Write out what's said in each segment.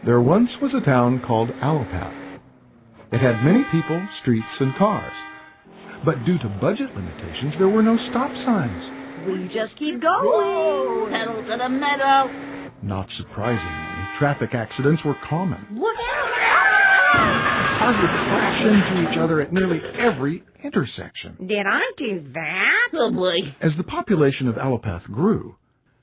There once was a town called Allopath. It had many people, streets, and cars. But due to budget limitations, there were no stop signs. We just keep going. Whoa, pedal to the meadow. Not surprisingly, traffic accidents were common. Look out! Cars would crash into each other at nearly every intersection. Did I do that? Oh, boy. As the population of Allopath grew,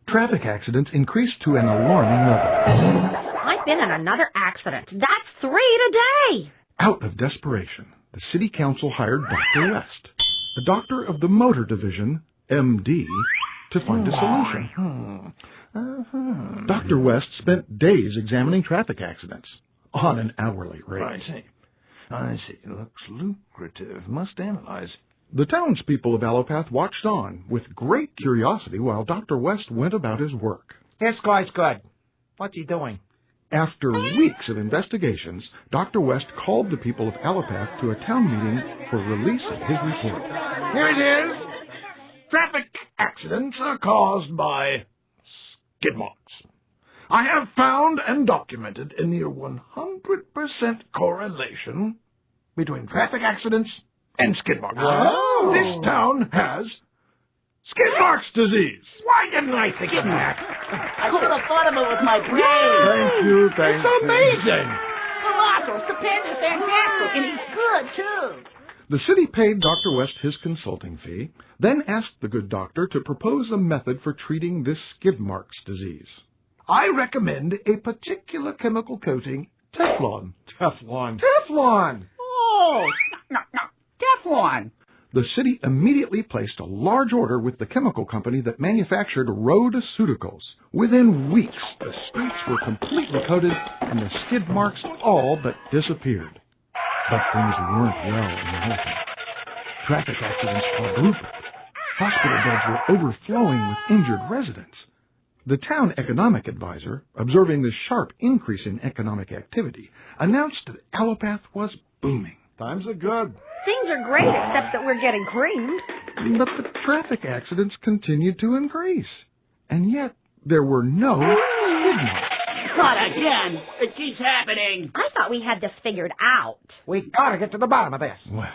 traffic accidents increased to an alarming level. I've been in another accident. That's 3 today. Out of desperation, the city council hired Dr. West, a doctor of the motor division, MD, to find a solution. Dr. West spent days examining traffic accidents on an hourly rate. I see. Looks lucrative. Must analyze. The townspeople of Allopath watched on with great curiosity while Dr. West went about his work. This guy's good. What's he doing? After weeks of investigations, Dr. West called the people of Allopath to a town meeting for release of his report. Here it is. Traffic accidents are caused by skid marks. I have found and documented a near 100% correlation between traffic accidents and skid marks. Wow. This town has skid marks disease. Why didn't I think of that? I should have thought of it with my brain. Thank you. It's amazing. Colossal, Stepan's fantastic, and he's good, too. The city paid Dr. West his consulting fee, then asked the good doctor to propose a method for treating this skid marks disease. I recommend a particular chemical coating, Teflon. Teflon. Oh, no, Teflon. The city immediately placed a large order with the chemical company that manufactured rhodoceuticals. Within weeks, the streets were completely coated and the skid marks all but disappeared. But things weren't well in the Allopath. Traffic accidents quadrupled. Hospital beds were overflowing with injured residents. The town economic advisor, observing the sharp increase in economic activity, announced that Allopath was booming. Times are good. Things are great, except that we're getting creamed. But the traffic accidents continued to increase. And yet, there were no skid marks. Not again. It keeps happening. I thought we had this figured out. We gotta get to the bottom of this. Well,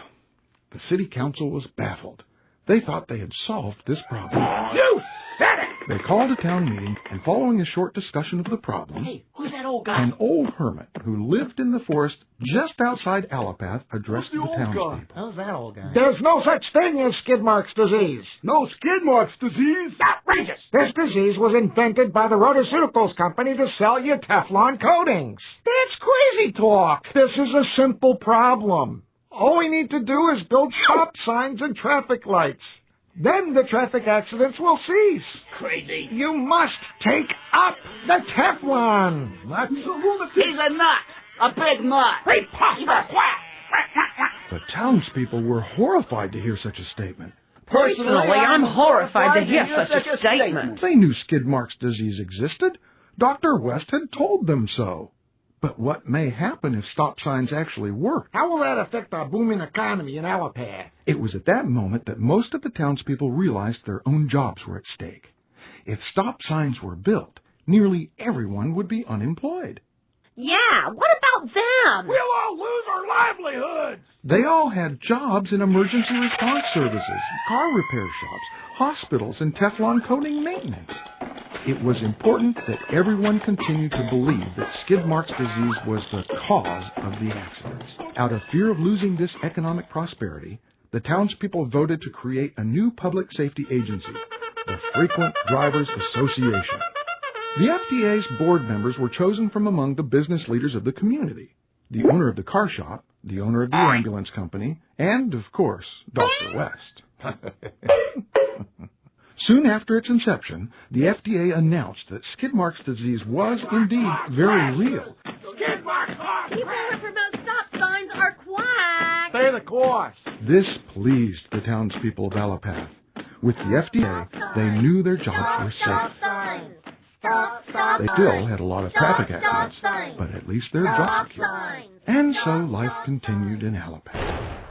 the city council was baffled. They thought they had solved this problem. You said it! They called a town meeting, and following a short discussion of the problem, Hey, who's that old guy? an old hermit who lived in the forest just outside Allopath addressed the townspeople. How's that old guy? There's no such thing as skid marks disease. No skid marks disease? Outrageous! This disease was invented by the rhodoceuticals company to sell you Teflon coatings. That's crazy talk. This is a simple problem. All we need to do is build stop signs and traffic lights. Then the traffic accidents will cease. Crazy. You must take up the Teflon. That's a lunatic. He's a nut. A big nut. Preposterous. The townspeople were horrified to hear such a statement. Personally, I'm horrified to hear such a statement. They knew skid marks disease existed. Dr. West had told them so. But what may happen if stop signs actually work? How will that affect our booming economy in Allopath? It was at that moment that most of the townspeople realized their own jobs were at stake. If stop signs were built, nearly everyone would be unemployed. Yeah, what about them? We'll all lose our livelihoods. They all had jobs in emergency response services, car repair shops, hospitals, and Teflon coating maintenance. It was important that everyone continue to believe that skid marks disease was the cause of the accidents. Out of fear of losing this economic prosperity, the townspeople voted to create a new public safety agency, the Frequent Drivers Association. The FDA's board members were chosen from among the business leaders of the community, the owner of the car shop, the owner of the ambulance company, and, of course, Dr. West. Soon after its inception, the FDA announced that skid marks disease was indeed very real. Skid marks are People who promote stop signs are quacks. Pay the cost. This pleased the townspeople of Allopath. With the FDA, they knew their jobs were safe. They still had a lot of traffic accidents, but at least their jobs were secured. And so life continued in Allopath.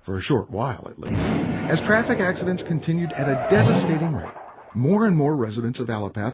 For a short while, at least. As traffic accidents continued at a devastating rate, more and more residents of Allopath